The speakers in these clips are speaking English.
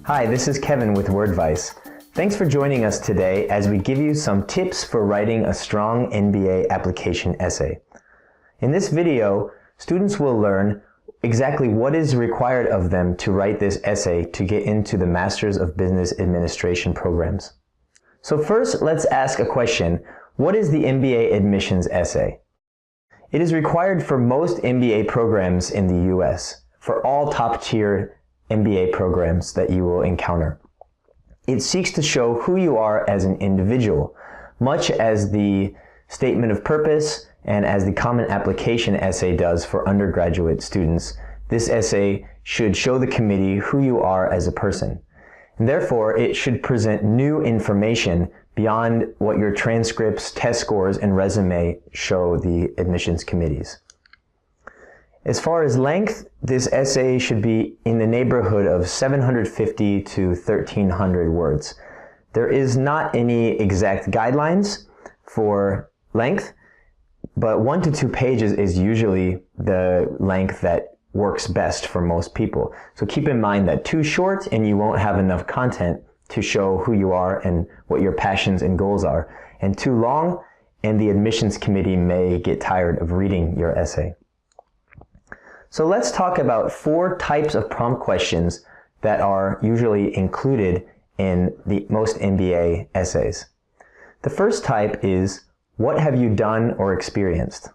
Hi, this is Kevin with WordVice. Thanks for joining us today as we give you some tips for writing a strong MBA application essay. In this video, students will learn exactly what is required of them to write this essay to get into the Masters of Business Administration programs. So first, let's ask a question. What is the MBA admissions essay? It is required for most MBA programs in the US, for all top-tier MBA programs that you will encounter. It seeks to show who you are as an individual, much as the statement of purpose and as the common application essay does for undergraduate students. This essay should show the committee who you are as a person. And therefore, it should present new information beyond what your transcripts, test scores, and resume show the admissions committees. As far as length, this essay should be in the neighborhood of 750 to 1,300 words. There is not any exact guidelines for length, but 1 to 2 pages is usually the length that works best for most people. So keep in mind that too short and you won't have enough content to show who you are and what your passions and goals are. And too long, and the admissions committee may get tired of reading your essay. So let's talk about 4 types of prompt questions that are usually included in the most MBA essays. The first type is, what have you done or experienced?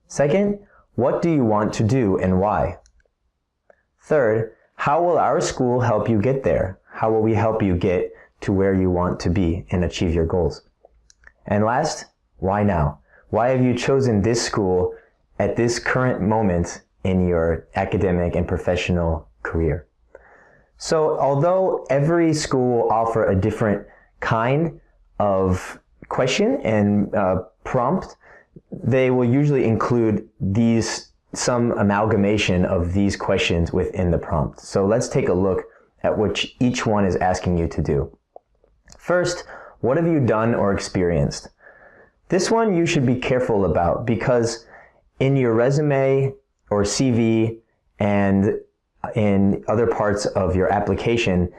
Second, what do you want to do and why? Third, how will our school help you get there? How will we help you get to where you want to be and achieve your goals? And last, why now? Why have you chosen this school at this current moment in your academic and professional career? So although every school will offer a different kind of question and prompt, they will usually include some amalgamation of these questions within the prompt. So let's take a look at what each one is asking you to do. First, what have you done or experienced? This one you should be careful about because in your resume or CV and in other parts of your application,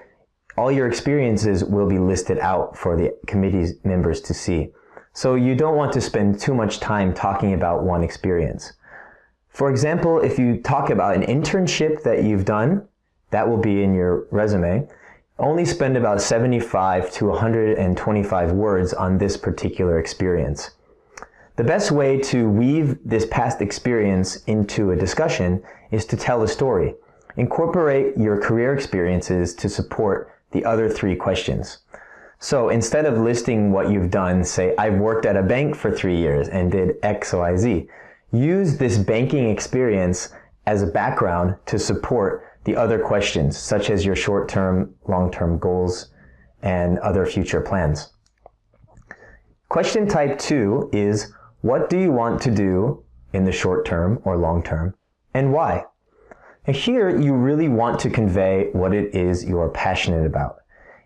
all your experiences will be listed out for the committee members to see. So you don't want to spend too much time talking about one experience. For example, if you talk about an internship that you've done, that will be in your resume. Only spend about 75 to 125 words on this particular experience. The best way to weave this past experience into a discussion is to tell a story. Incorporate your career experiences to support the other 3 questions. So instead of listing what you've done, say, I've worked at a bank for 3 years and did X, Y, Z. Use this banking experience as a background to support the other questions, such as your short-term, long-term goals and other future plans. Question type 2 is, what do you want to do in the short term or long term, and why? And here, you really want to convey what it is you're passionate about.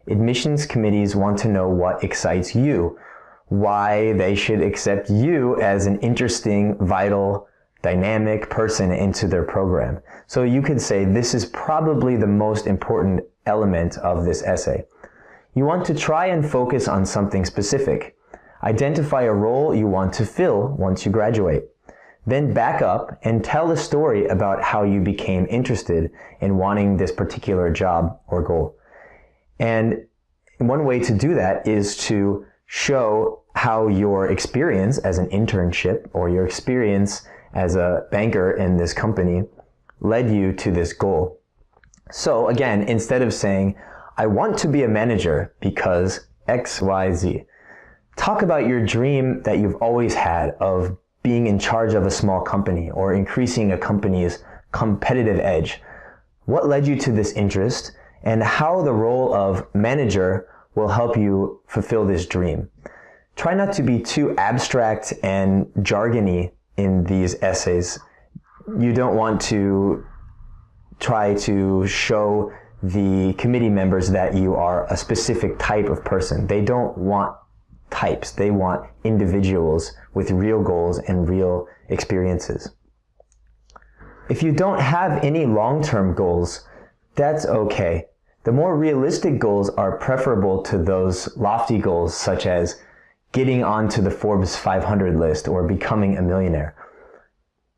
Admissions committees want to know what excites you, why they should accept you as an interesting, vital, dynamic person into their program. So you could say this is probably the most important element of this essay. You want to try and focus on something specific. Identify a role you want to fill once you graduate. Then back up and tell a story about how you became interested in wanting this particular job or goal. And one way to do that is to show how your experience as an internship or your experience as a banker in this company led you to this goal. So again, instead of saying, I want to be a manager because X, Y, Z, talk about your dream that you've always had of being in charge of a small company or increasing a company's competitive edge. What led you to this interest and how the role of manager will help you fulfill this dream. Try not to be too abstract and jargony in these essays. You don't want to try to show the committee members that you are a specific type of person. They don't want types. They want individuals with real goals and real experiences. If you don't have any long-term goals, that's okay. The more realistic goals are preferable to those lofty goals such as getting onto the Forbes 500 list or becoming a millionaire.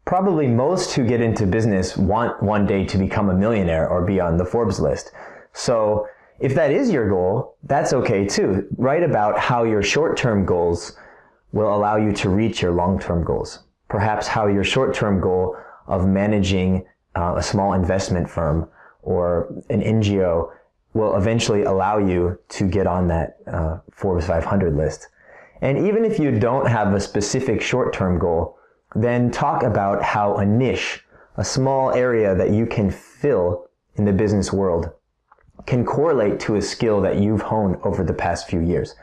Probably most who get into business want one day to become a millionaire or be on the Forbes list. So if that is your goal, that's okay too. Write about how your short-term goals will allow you to reach your long-term goals. Perhaps how your short-term goal of managing a small investment firm or an NGO will eventually allow you to get on that Forbes 500 list. And even if you don't have a specific short-term goal, then talk about how a niche, a small area that you can fill in the business world, can correlate to a skill that you've honed over the past few years.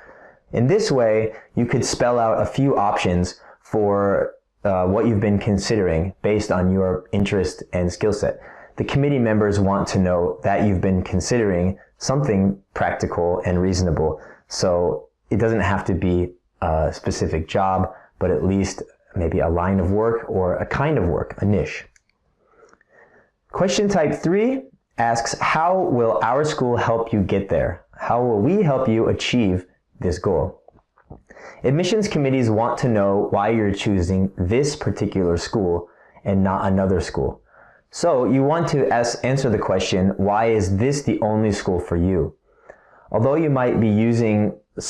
In this way, you could spell out a few options for what you've been considering based on your interest and skill set. The committee members want to know that you've been considering something practical and reasonable. So it doesn't have to be a specific job, but at least maybe a line of work or a kind of work, a niche. Question type 3 asks, how will our school help you get there? How will we help you achieve this goal? Admissions committees want to know why you're choosing this particular school and not another school. So you want to answer the question, why is this the only school for you? Although you might be using the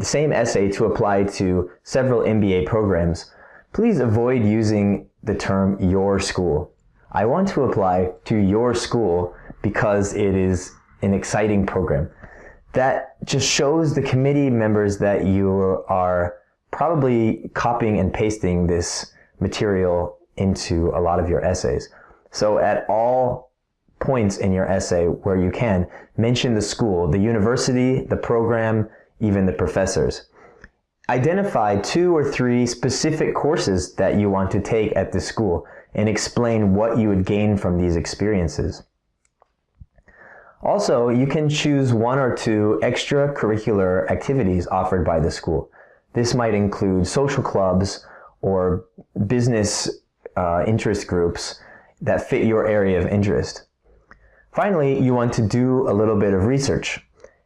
same essay to apply to several MBA programs, please avoid using the term your school. I want to apply to your school because it is an exciting program. That just shows the committee members that you are probably copying and pasting this material into a lot of your essays. So at all points in your essay where you can, mention the school, the university, the program, even the professors. Identify 2 or 3 specific courses that you want to take at the school and explain what you would gain from these experiences. Also, you can choose 1 or 2 extracurricular activities offered by the school. This might include social clubs or business interest groups that fit your area of interest. Finally, you want to do a little bit of research.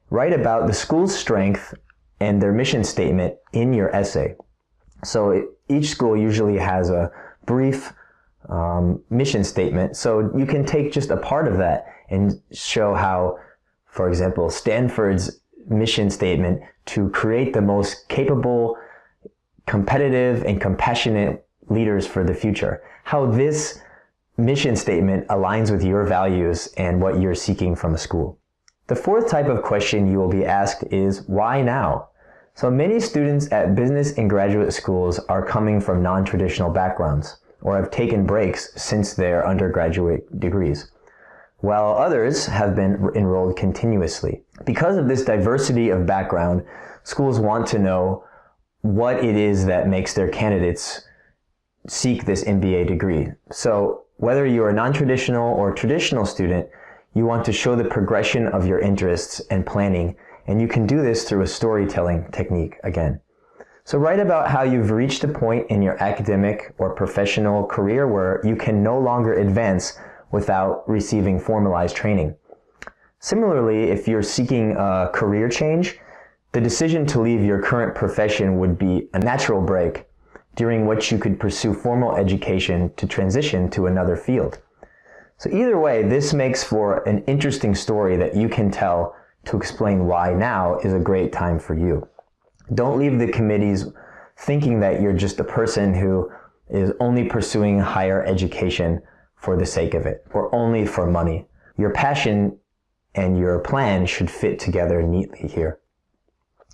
Write about the school's strength and their mission statement in your essay. So each school usually has a brief mission statement, so you can take just a part of that and show how, for example, Stanford's mission statement to create the most capable, competitive, and compassionate leaders for the future, how this mission statement aligns with your values and what you're seeking from a school. The 4th type of question you will be asked is, why now? So many students at business and graduate schools are coming from non-traditional backgrounds or have taken breaks since their undergraduate degrees, while others have been enrolled continuously. Because of this diversity of background, schools want to know what it is that makes their candidates seek this MBA degree. So whether you're a non-traditional or traditional student, you want to show the progression of your interests and planning, and you can do this through a storytelling technique again. So write about how you've reached a point in your academic or professional career where you can no longer advance without receiving formalized training. Similarly, if you're seeking a career change, the decision to leave your current profession would be a natural break during which you could pursue formal education to transition to another field. So either way, this makes for an interesting story that you can tell to explain why now is a great time for you. Don't leave the committees thinking that you're just a person who is only pursuing higher education for the sake of it, or only for money. Your passion and your plan should fit together neatly here.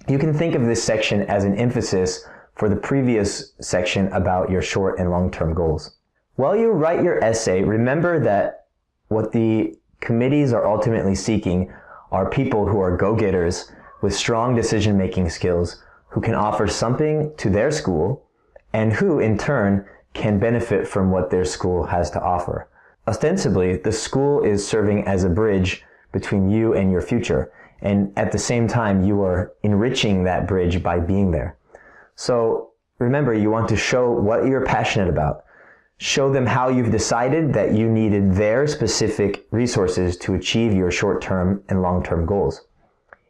You can think of this section as an emphasis for the previous section about your short and long-term goals. While you write your essay, remember that what the committees are ultimately seeking are people who are go-getters with strong decision-making skills who can offer something to their school and who, in turn, can benefit from what their school has to offer. Ostensibly, the school is serving as a bridge between you and your future, and at the same time, you are enriching that bridge by being there. So remember, you want to show what you're passionate about. Show them how you've decided that you needed their specific resources to achieve your short-term and long-term goals.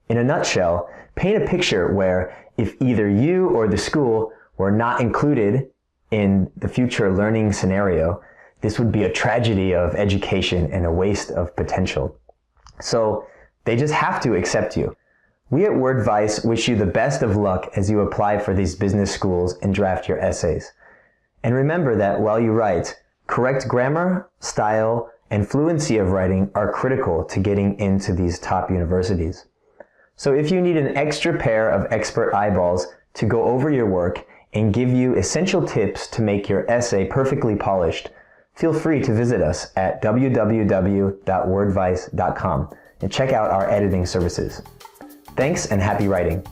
In a nutshell, paint a picture where if either you or the school were not included in the future learning scenario, this would be a tragedy of education and a waste of potential. So they just have to accept you. We at WordVice wish you the best of luck as you apply for these business schools and draft your essays. And remember that while you write, correct grammar, style, and fluency of writing are critical to getting into these top universities. So if you need an extra pair of expert eyeballs to go over your work and give you essential tips to make your essay perfectly polished, feel free to visit us at www.wordvice.com and check out our editing services. Thanks and happy writing!